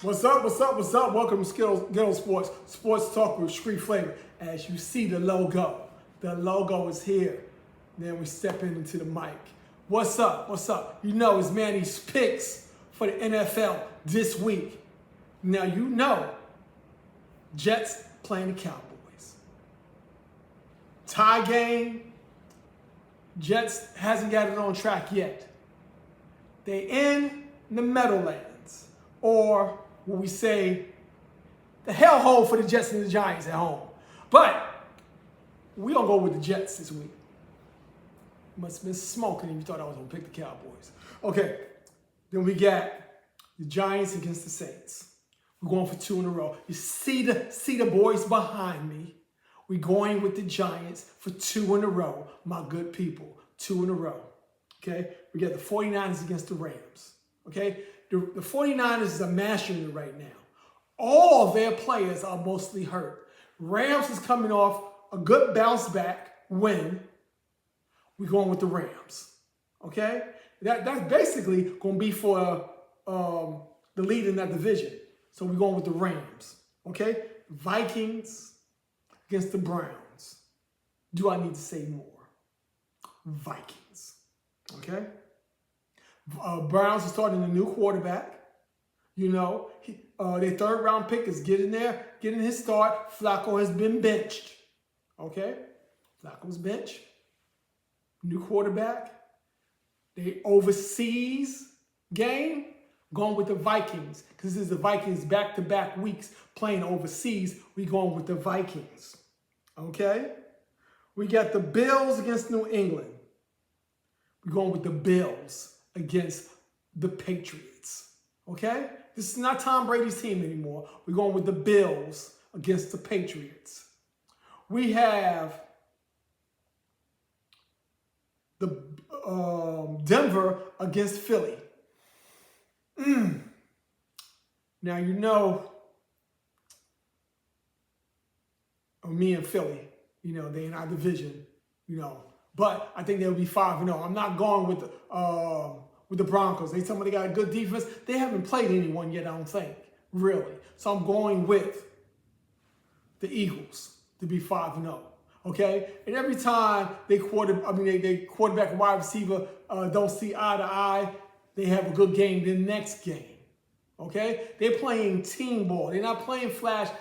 What's up, what's up, what's up? Welcome to GHET-TO Sports, sports talk with street flavor. As you see the logo is here. Then we step into the mic. What's up, what's up? You know it's Manny's picks for the NFL this week. Now you know, Jets playing the Cowboys. Tie game, Jets hasn't got it on track yet. They in the Meadowlands, or what we say, the hellhole for the Jets and the Giants at home. But we don't go with the Jets this week. Must have been smoking if you thought I was going to pick the Cowboys. Okay, then we got the Giants against the Saints. We're going for 2 in a row. You see the boys behind me. We're going with the Giants for 2 in a row, my good people. 2 in a row. Okay, we got the 49ers against the Rams. Okay, the 49ers is a master unit right now. All of their players are mostly hurt. Rams is coming off a good bounce back win. We're going with the Rams. Okay, that's basically going to be for the lead in that division. So we're going with the Rams. Okay, Vikings against the Browns. Do I need to say more? Vikings. Okay. Browns are starting a new quarterback. You know, their 3rd round pick is getting his start. Flacco has been benched. Okay, Flacco's benched. New quarterback. They overseas game going with the Vikings because this is the Vikings back-to-back weeks playing overseas. We going with the Vikings. Okay, we got the Bills against New England. We're going with the Bills against the Patriots. Okay? This is not Tom Brady's team anymore. We're going with the Bills against the Patriots. We have the Denver against Philly. Now, you know, me and Philly, you know, they in our division, you know. But I think they'll be 5-0. I'm not going with the Broncos. They told me they got a good defense. They haven't played anyone yet, I don't think, really. So I'm going with the Eagles to be 5-0. Okay? And every time they quarterback and wide receiver don't see eye to eye, they have a good game the next game. Okay? They're playing team ball. They're not playing flashy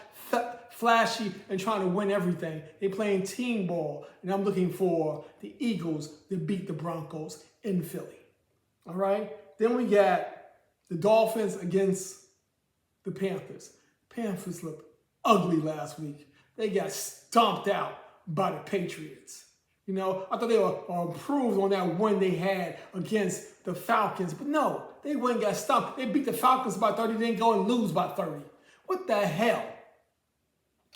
and trying to win everything. They're playing team ball, and I'm looking for the Eagles to beat the Broncos in Philly. All right? Then we got the Dolphins against the Panthers. Panthers looked ugly last week. They got stomped out by the Patriots. You know, I thought they were improved on that win they had against the Falcons, but no, they went and got stomped. They beat the Falcons by 30, then go and lose by 30. What the hell?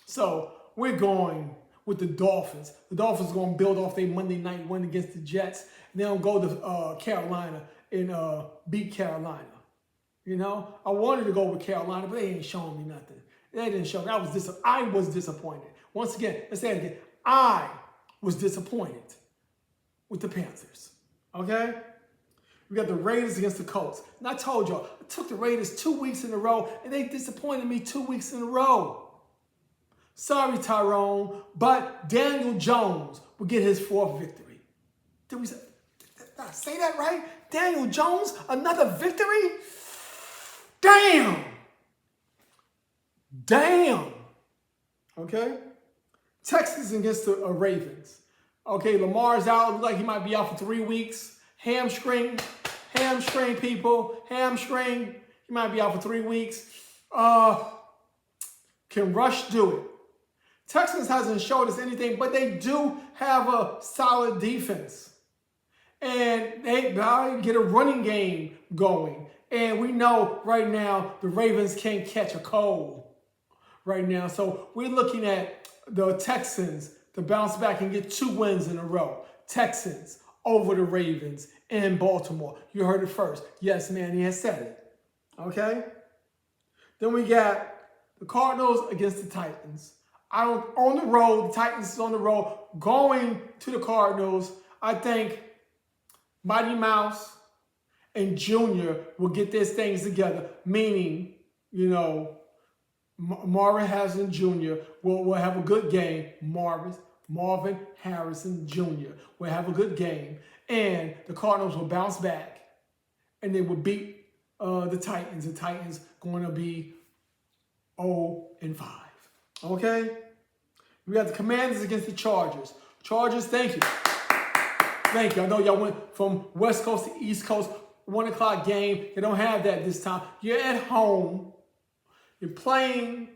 So we're going with the Dolphins. The Dolphins are going to build off their Monday night win against the Jets. And they'll go to Carolina and beat Carolina. You know, I wanted to go with Carolina, but they ain't showing me nothing. They didn't show me. I was disappointed. Once again, let's say it again. I was disappointed with the Panthers. Okay? We got the Raiders against the Colts. And I told y'all, I took the Raiders 2 weeks in a row, and they disappointed me 2 weeks in a row. Sorry, Tyrone, but Daniel Jones will get his 4th victory. Did I say that right? Daniel Jones, another victory? Damn. Okay? Texans against the Ravens. Okay, Lamar's out. Looks like he might be out for 3 weeks. Hamstring, people. Hamstring. He might be out for 3 weeks. Can Rush do it? Texans hasn't showed us anything, but they do have a solid defense. And they get a running game going. And we know right now the Ravens can't catch a cold right now. So we're looking at the Texans to bounce back and get 2 wins in a row. Texans over the Ravens in Baltimore. You heard it first. Yes, Manny has said it. Okay? Then we got the Cardinals against the Titans. On the road, the Titans is on the road, going to the Cardinals. I think Mighty Mouse and Junior will get their things together, meaning you know, Marvin Harrison Jr. will have a good game. Marvin Harrison Jr. will have a good game. And the Cardinals will bounce back. And they will beat the Titans. The Titans going to be 0-5. Okay? We got the Commanders against the Chargers. Chargers, thank you. Thank you. I know y'all went from West Coast to East Coast, 1 o'clock game. They don't have that this time. You're at home. You're playing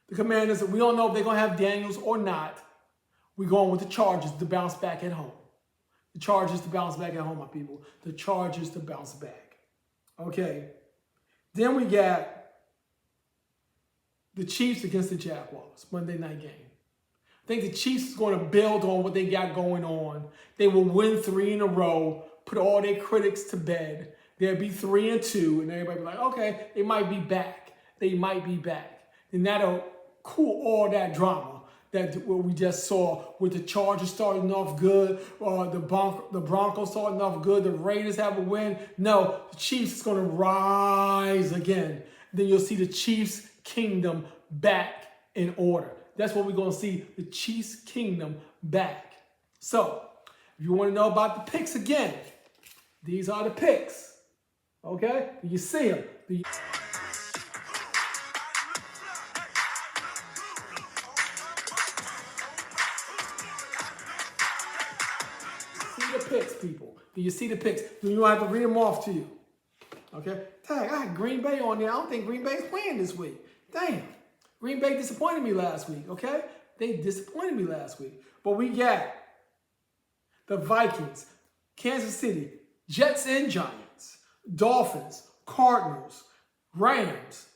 the Commanders. We don't know if they're going to have Daniels or not. We're going with the Chargers to bounce back at home. The Chargers to bounce back at home, my people. The Chargers to bounce back. Okay. Then we got the Chiefs against the Jaguars, Monday night game. I think the Chiefs is going to build on what they got going on. They will win 3 in a row, put all their critics to bed. They'll be 3-2, and everybody will be like, okay, they might be back. They might be back. And that'll cool all that drama that what we just saw with the Chargers starting off good, the Broncos starting off good, the Raiders have a win. No, the Chiefs is going to rise again. Then you'll see the Chiefs kingdom back in order. That's what we're going to see, the Chiefs kingdom back. So, if you want to know about the picks again, these are the picks. Okay? Do you see them? See the picks, people. Do you see the picks? You don't have to read them off to you. Okay? Dang, I had Green Bay on there. I don't think Green Bay is playing this week. Damn. Green Bay disappointed me last week, okay? They disappointed me last week. But we got the Vikings, Kansas City, Jets and Giants, Dolphins, Cardinals, Rams,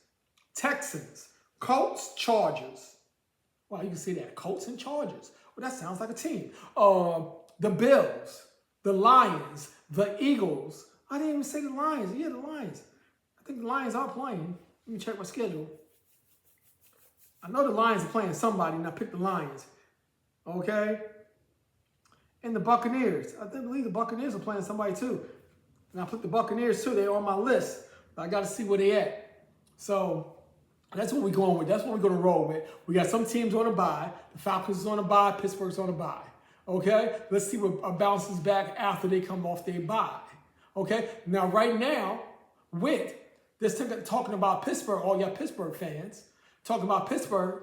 Texans, Colts, Chargers. Wow, you can see that. Colts and Chargers. Well, that sounds like a team. The Bills, the Lions, the Eagles. I didn't even say the Lions. Yeah, the Lions. I think the Lions are playing. Let me check my schedule. I know the Lions are playing somebody, and I picked the Lions. Okay? And the Buccaneers. I believe the Buccaneers are playing somebody too. And I put the Buccaneers too. They're on my list. But I got to see where they at. So that's what we're going with. That's what we're going to roll with. We got some teams on a bye. The Falcons is on a bye. Pittsburgh's on a bye. Okay? Let's see what bounces back after they come off their bye. Okay? Now, right now, with this talking about Pittsburgh, all y'all Pittsburgh fans, talking about Pittsburgh,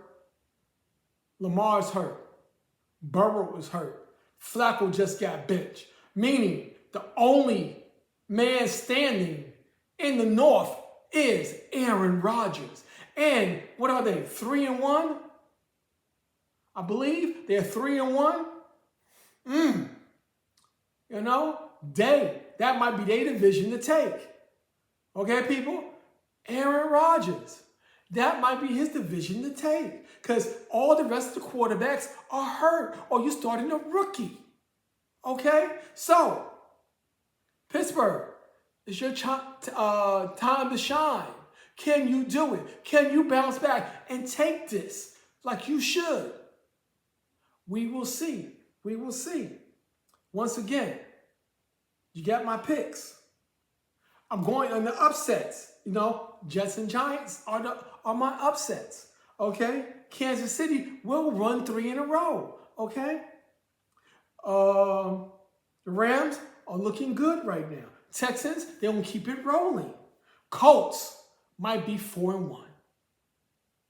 Lamar's hurt. Burrow was hurt. Flacco just got benched. Meaning, the only man standing in the North is Aaron Rodgers. And what are they? 3-1? I believe they're 3-1. You know, that might be their division to take. Okay, people? Aaron Rodgers. That might be his division to take. Because all the rest of the quarterbacks are hurt. Or you're starting a rookie. Okay? So, Pittsburgh, it's your time to shine. Can you do it? Can you bounce back and take this like you should? We will see. We will see. Once again, you got my picks. I'm going on the upsets. You know, Jets and Giants are my upsets. Okay? Kansas City will run 3 in a row. Okay? The Rams are looking good right now. Texans, they're going to keep it rolling. Colts might be 4-1.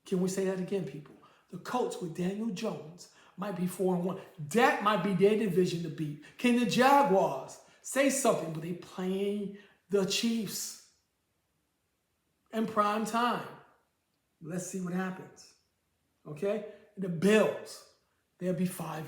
Can we say that again, people? The Colts with Daniel Jones might be 4-1. That might be their division to beat. Can the Jaguars say something, but they playing the Chiefs in prime time? Let's see what happens. Okay? The Bills, they'll be 5-0.